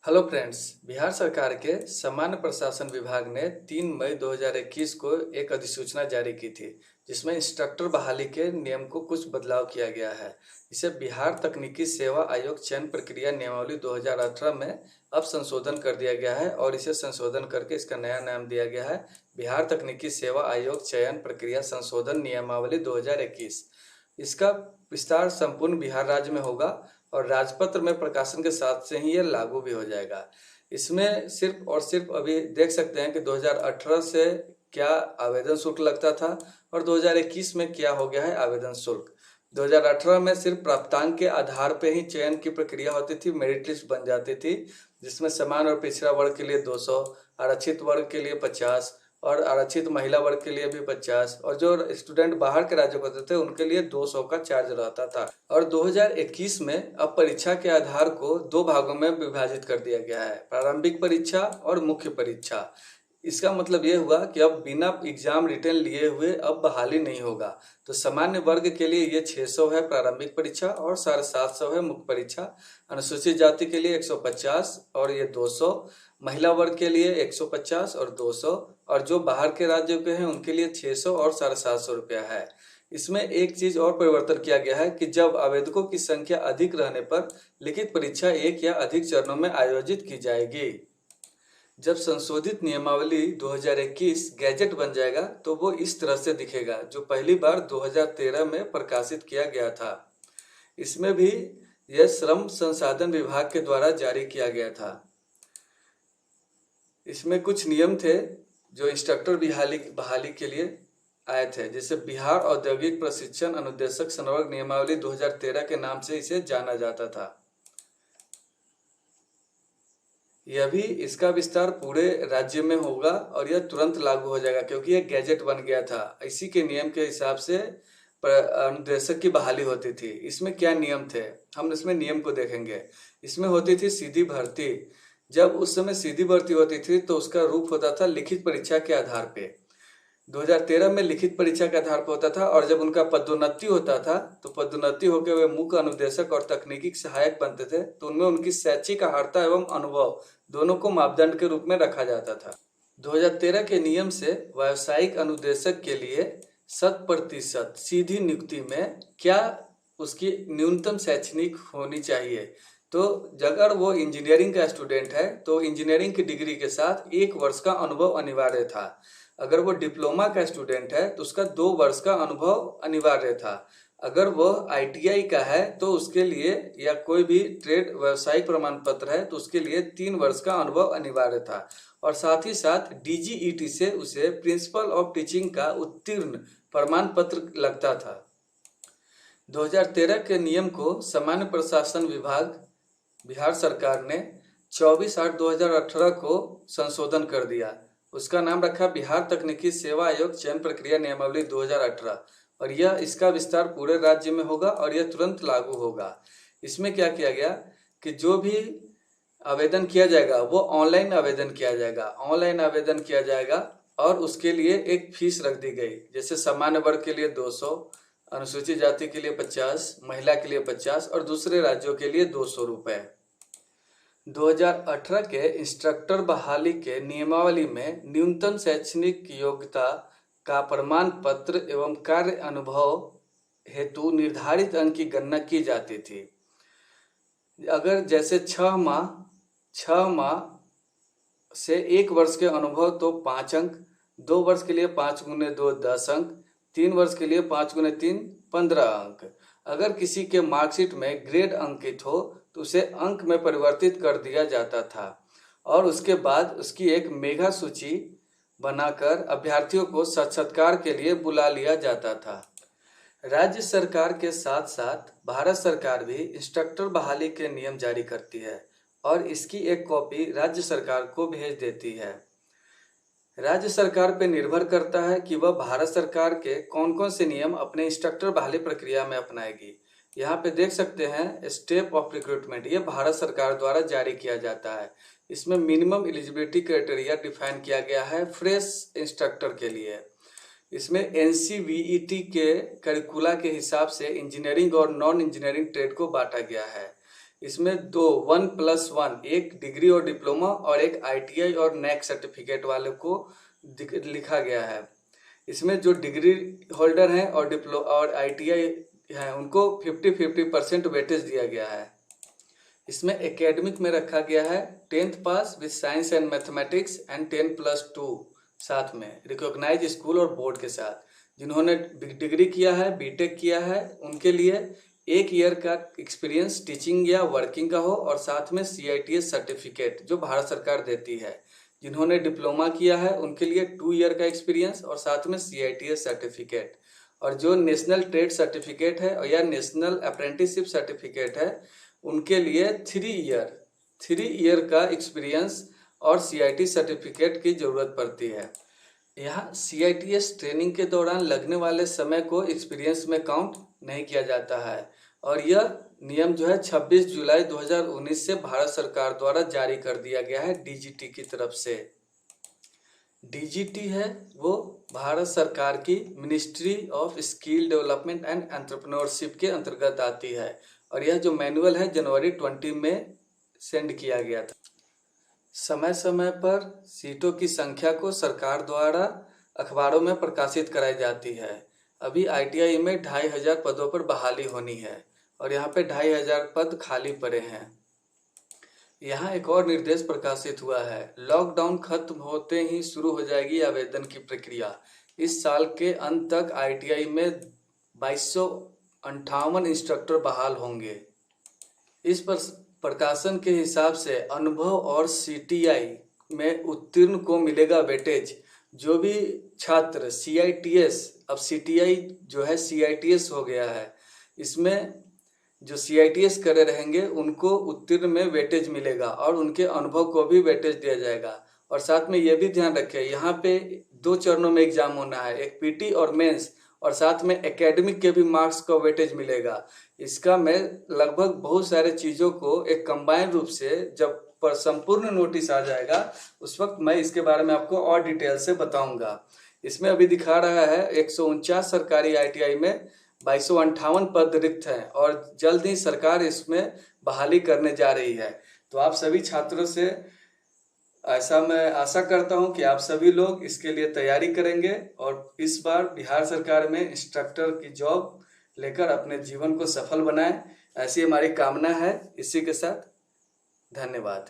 Hello friends. Bihar सरकार के सामान्य प्रशासन विभाग ने 3 मई 2021 को एक अधिसूचना जारी की थी, जिसमें इंस्ट्रक्टर बहाली के नियम को कुछ बदलाव किया गया है। इसे बिहार तकनीकी सेवा आयोग चयन प्रक्रिया नियमावली 2018 में अब संशोधन कर दिया गया है और इसे संशोधन करके इसका नया नाम दिया गया है बिहार तकनीकी सेवा आयोग चयन प्रक्रिया संशोधन नियमावली 2021। इसका विस्तार संपूर्ण बिहार राज्य में होगा और राजपत्र में प्रकाशन के साथ से ही यह लागू भी हो जाएगा। इसमें सिर्फ और सिर्फ अभी देख सकते हैं कि 2018 से क्या आवेदन शुल्क लगता था और 2021 में क्या हो गया है आवेदन शुल्क। 2018 में सिर्फ प्राप्तांक के आधार पे ही चयन की प्रक्रिया होती थी, मेरिट लिस्ट बन जाती थी, जिसमें समान और पिछड़ा वर्ग के लिए 200, आरक्षित वर्ग के लिए 50 और आरक्षित महिला वर्ग के लिए भी 50 और जो स्टूडेंट बाहर के राज्यों के होते थे उनके लिए 200 का चार्ज रहता था। और 2021 में अब परीक्षा के आधार को दो भागों में विभाजित कर दिया गया है, प्रारंभिक परीक्षा और मुख्य परीक्षा। इसका मतलब ये हुआ कि अब बिना एग्जाम रिटर्न लिए हुए अब बहाली नहीं होगा। तो सामान्य वर्ग के लिए ये 600 है प्रारंभिक परीक्षा और 750 है मुख्य परीक्षा। अनुसूचित जाति के लिए 150 और ये 200, महिला वर्ग के लिए 150 और 200 और जो बाहर के राज्यों के हैं उनके लिए 600 और 750 रुपया है। इसमें एक चीज और परिवर्तन किया गया है कि जब आवेदकों की संख्या अधिक रहने पर लिखित परीक्षा एक या अधिक चरणों में आयोजित की जाएगी। जब संशोधित नियमावली 2021 गैजेट बन जाएगा तो वो इस तरह से दिखेगा, जो पहली बार 2013 में प्रकाशित किया गया था। इसमें भी यह श्रम संसाधन विभाग के द्वारा जारी किया गया था। इसमें कुछ नियम थे जो इंस्ट्रक्टर बहाली के लिए आए थे, जैसे बिहार औद्योगिक प्रशिक्षण अनुदेशक संवर्ग नियमावली 2013 के नाम से इसे जाना जाता था। यह भी इसका विस्तार पूरे राज्य में होगा और यह तुरंत लागू हो जाएगा क्योंकि यह गैजेट बन गया था। इसी के नियम के हिसाब से अनुदेशक की बहाली होती थी। इसमें क्या नियम थे, हम इसमें नियम को देखेंगे। इसमें होती थी सीधी भर्ती। जब उस समय सीधी भर्ती होती थी तो उसका रूप होता था लिखित परीक्षा के आधार पे। 2013 में लिखित परीक्षा के आधार पर होता था और जब उनका पदोन्नति होता था तो पदोन्नति होकर वे मुख्य अनुदेशक और तकनीकी सहायक बनते थे, तो उनमें उनकी शैक्षिक अर्हता एवं अनुभव दोनों को मापदंड के रूप में रखा जाता था। 2013 के नियम से व्यावसायिक अनुदेशक के लिए 100% सीधी नियुक्ति में क्या उसकी न्यूनतम शैक्षणिक होनी चाहिए। तो अगर वो इंजीनियरिंग का स्टूडेंट है तो इंजीनियरिंग की डिग्री के साथ 1 वर्ष का अनुभव अनिवार्य था। अगर वो डिप्लोमा का स्टूडेंट है तो उसका 2 वर्ष का अनुभव अनिवार्य था। अगर वो ITI का है तो उसके लिए या कोई भी ट्रेड व्यावसायिक प्रमाण पत्र है तो उसके लिए 3 वर्ष का अनुभव अनिवार्य था। और साथ ही साथ DGET से उसे प्रिंसिपल ऑफ टीचिंग का उत्तीर्ण प्रमाण पत्र लगता था। 2013 के नियम को सामान्य प्रशासन विभाग बिहार सरकार ने 24/8/2018 को संशोधन कर दिया। उसका नाम रखा बिहार तकनीकी सेवा आयोग चयन प्रक्रिया नियमावली 2018 और यह इसका विस्तार पूरे राज्य में होगा और यह तुरंत लागू होगा। इसमें क्या किया गया कि जो भी आवेदन किया जाएगा वो ऑनलाइन आवेदन किया जाएगा। ऑनलाइन आवेदन किया जाएगा और उसके लिए एक फीस रख दी गई, जैसे सामान्य वर्ग के लिए 200, अनुसूचित जाति के लिए 50, महिला के लिए 50 और दूसरे राज्यों के लिए 200 रुपए। 2018 के इंस्ट्रक्टर बहाली के नियमावली में न्यूनतम शैक्षणिक योग्यता का प्रमाण पत्र एवं कार्य अनुभव हेतु निर्धारित अंक की गणना की जाती थी। अगर जैसे 6 माह से 1 वर्ष के अनुभव तो 5 अंक, 2 वर्ष के लिए 5 गुने 2 10 अंक, 3 वर्ष के लिए 5 गुने 3 15 अंक। अगर किसी के मार्कशीट में ग्रेड अंकित हो तो उसे अंक में परिवर्तित कर दिया जाता था और उसके बाद उसकी एक मेगा सूची बनाकर अभ्यर्थियों को साक्षात्कार के लिए बुला लिया जाता था। राज्य सरकार के साथ साथ भारत सरकार भी इंस्ट्रक्टर बहाली के नियम जारी करती है और इसकी एक कॉपी राज्य सरकार को भेज देती है। राज्य सरकार पर निर्भर करता है कि वह भारत सरकार के कौन कौन से नियम अपने इंस्ट्रक्टर बहाली प्रक्रिया में अपनाएगी। यहाँ पे देख सकते हैं स्टेप ऑफ रिक्रूटमेंट, ये भारत सरकार द्वारा जारी किया जाता है। इसमें मिनिमम एलिजिबिलिटी क्राइटेरिया डिफाइन किया गया है फ्रेश इंस्ट्रक्टर के लिए। इसमें NCVET के करिकुला के हिसाब से इंजीनियरिंग और नॉन इंजीनियरिंग ट्रेड को बांटा गया है। इसमें 1+1 एक डिग्री और डिप्लोमा और एक ITI और NAC सर्टिफिकेट वाले को लिखा गया है। इसमें जो डिग्री होल्डर हैं और ITI हैं उनको 50-50% वेटेज दिया गया है। इसमें एकेडमिक में रखा गया है 10th pass with science and mathematics and 10+2 साथ में रिकॉग्नाइज स्कूल और बोर्ड के साथ। जिन्होंने डिग्री किया है, बीटेक किया है, उनके लिए 1 ईयर का एक्सपीरियंस टीचिंग या वर्किंग का हो और साथ में CITS सर्टिफिकेट जो भारत सरकार देती है। जिन्होंने डिप्लोमा किया है उनके लिए 2 ईयर का एक्सपीरियंस और साथ में CITS सर्टिफिकेट। और जो नेशनल ट्रेड सर्टिफिकेट है या नेशनल अप्रेंटिसशिप सर्टिफिकेट है उनके लिए 3 ईयर का एक्सपीरियंस और CIT सर्टिफिकेट की जरूरत पड़ती है। यहाँ CITS ट्रेनिंग के दौरान लगने वाले समय को एक्सपीरियंस में काउंट नहीं किया जाता है और यह नियम जो है 26 जुलाई 2019 से भारत सरकार द्वारा जारी कर दिया गया है DGT की तरफ से। DGT है वो भारत सरकार की ministry of skill development and entrepreneurship के अंतर्गत आती है और यह जो मैनुअल है जनवरी 20 में सेंड किया गया था। समय समय पर सीटों की संख्या को सरकार द्वारा अखबारों में प्रकाशित कराई जाती है। अभी ITI में 2500 पदों पर बहाली होनी है और यहाँ पे 2500 पद खाली पड़े हैं। यहाँ एक और निर्देश प्रकाशित हुआ है। लॉकडाउन खत्म होते ही शुरू हो जाएगी आवेदन की प्रक्रिया। इस साल के अंत तक ITI में 2258 इंस्ट्रक्टर बहाल होंगे। इस प्रकाशन के हिसाब से अनुभव और CTI में उत्तीर्ण को मिलेगा वेटेज। जो भी छात्र CITS, अब CTI जो है CITS हो गया है, इसमें जो CITS करे रहेंगे उनको उत्तीर्ण में वेटेज मिलेगा और उनके अनुभव को भी वेटेज दिया जाएगा। और साथ में ये भी ध्यान रखें, यहाँ पे 2 चरणों में एग्जाम होना है, एक PT और मेंस, और साथ में एकेडमिक के भी मार्क्स का वेटेज मिलेगा। इसका मैं लगभग बहुत सारे चीज़ों को एक कंबाइन रूप से जब पर संपूर्ण नोटिस आ जाएगा उस वक्त मैं इसके बारे में आपको और डिटेल से बताऊंगा। इसमें अभी दिखा रहा है 149 सरकारी ITI में 2258 पद रिक्त हैं और जल्द ही सरकार इसमें बहाली करने जा रही है। तो आप सभी छात्रों से ऐसा मैं आशा करता हूं कि आप सभी लोग इसके लिए तैयारी करेंगे और इस बार बिहार सरकार में इंस्ट्रक्टर की जॉब लेकर अपने जीवन को सफल बनाएं, ऐसी हमारी कामना है। इसी के साथ धन्यवाद।